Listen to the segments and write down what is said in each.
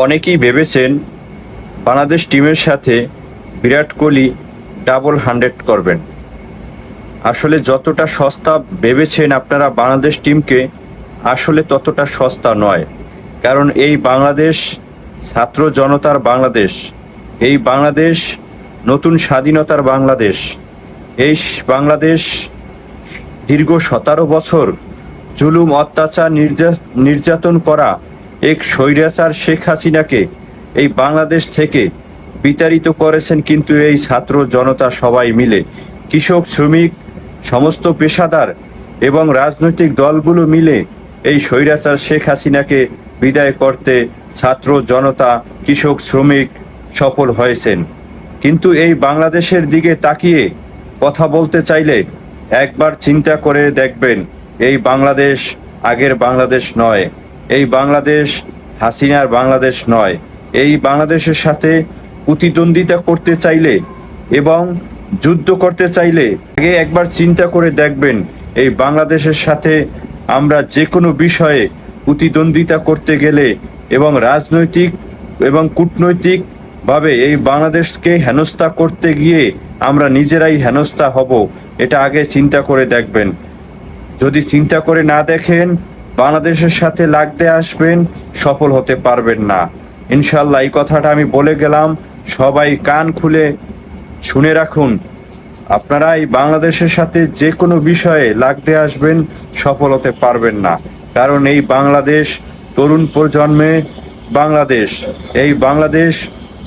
অনেকেই ভেবেছেন বাংলাদেশ টিমের সাথে বিরাট কোহলি ডাবল 100 করবেন। আসলে যতটা সস্তা ভেবেছেন আপনারা বাংলাদেশ টিমকে, আসলে ততটা সস্তা নয়। কারণ এই বাংলাদেশ ছাত্র জনতার বাংলাদেশ, এই বাংলাদেশ নতুন স্বাধীনতার বাংলাদেশ, এই বাংলাদেশ দীর্ঘ 17 বছর জুলুম অত্যাচার নির্যাতন করা এক স্বৈরাচার শেখ হাসিনাকে এই বাংলাদেশ থেকে বিতাড়িত করেছেন কিন্তু এই ছাত্র জনতা সবাই মিলে, কৃষক, শ্রমিক, সমস্ত পেশাদার এবং রাজনৈতিক দলগুলো মিলে এই স্বৈরাচার শেখ হাসিনাকে বিদায় করতে ছাত্র জনতা, কৃষক, শ্রমিক সফল হয়েছেন। কিন্তু এই বাংলাদেশের দিকে তাকিয়ে কথা বলতে চাইলে একবার চিন্তা করে দেখবেন, এই বাংলাদেশ আগের বাংলাদেশ নয়, এই বাংলাদেশ হাসিনার বাংলাদেশ নয়। এই বাংলাদেশের সাথে প্রতিদ্বন্দ্বিতা করতে চাইলে এবং যুদ্ধ করতে চাইলে আগে একবার চিন্তা করে দেখবেন, এই বাংলাদেশের সাথে আমরা যে কোনো বিষয়ে প্রতিদ্বন্দ্বিতা করতে গেলে এবং রাজনৈতিক এবং কূটনৈতিকভাবে এই বাংলাদেশকে হেনস্থা করতে গিয়ে আমরা নিজেরাই হেনস্থা হব, এটা আগে চিন্তা করে দেখবেন। যদি চিন্তা করে না দেখেন, বাংলাদেশের সাথে লাগতে আসবেন, সফল হতে পারবেন না ইনশাল্লাহ। এই কথাটা আমি বলে গেলাম, সবাই কান খুলে শুনে রাখুন। আপনারা এই বাংলাদেশের সাথে যে কোনো বিষয়ে লাগতে আসবেন, সফল হতে পারবেন না। কারণ এই বাংলাদেশ তরুণ প্রজন্মে বাংলাদেশ, এই বাংলাদেশ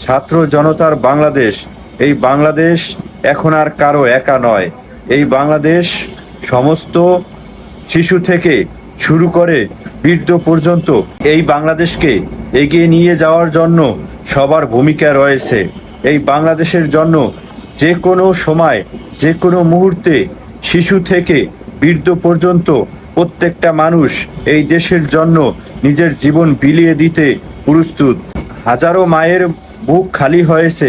ছাত্র জনতার বাংলাদেশ, এই বাংলাদেশ এখন আর কারো একা নয়। এই বাংলাদেশ সমস্ত শিশু থেকে শুরু করে বৃদ্ধ পর্যন্ত এই বাংলাদেশকে এগিয়ে নিয়ে যাওয়ার জন্য সবার ভূমিকা রয়েছে। এই বাংলাদেশের জন্য যে কোনো সময়, যে কোনো মুহূর্তে শিশু থেকে বৃদ্ধ পর্যন্ত প্রত্যেকটা মানুষ এই দেশের জন্য নিজের জীবন বিলিয়ে দিতে প্রস্তুত। হাজারো মায়ের বুক খালি হয়েছে,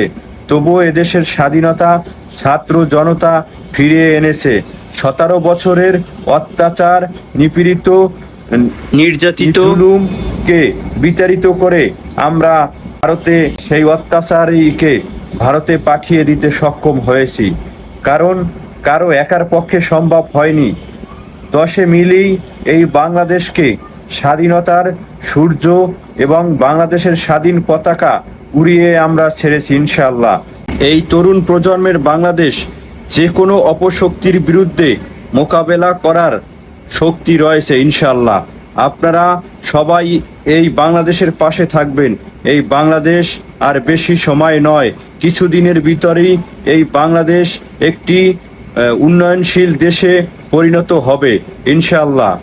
তবুও এদেশের স্বাধীনতা ছাত্র জনতা ফিরিয়ে এনেছে। 17 বছরের অত্যাচার, নিপীড়িত, নির্যাতিত জুলুমকে বিতাড়িত করে আমরা ভারতে সেই অত্যাচারীকে ভারতে পাঠিয়ে দিতে সক্ষম হয়েছি। কারণ কারো একার পক্ষে সম্ভব হয়নি। 10 মিলেই এই বাংলাদেশকে স্বাধীনতার সূর্য এবং বাংলাদেশের স্বাধীন পতাকা উড়িয়ে আমরা ছেড়েছি ইনশাআল্লাহ। এই তরুণ প্রজন্মের বাংলাদেশ যে কোনো অপশক্তির বিরুদ্ধে মোকাবেলা করার শক্তি রয়েছে ইনশাআল্লাহ। আপনারা সবাই এই বাংলাদেশের পাশে থাকবেন। এই বাংলাদেশ আর বেশি সময় নয়, কিছুদিনের ভিতরেই এই বাংলাদেশ একটি উন্নয়নশীল দেশে পরিণত হবে ইনশাআল্লাহ।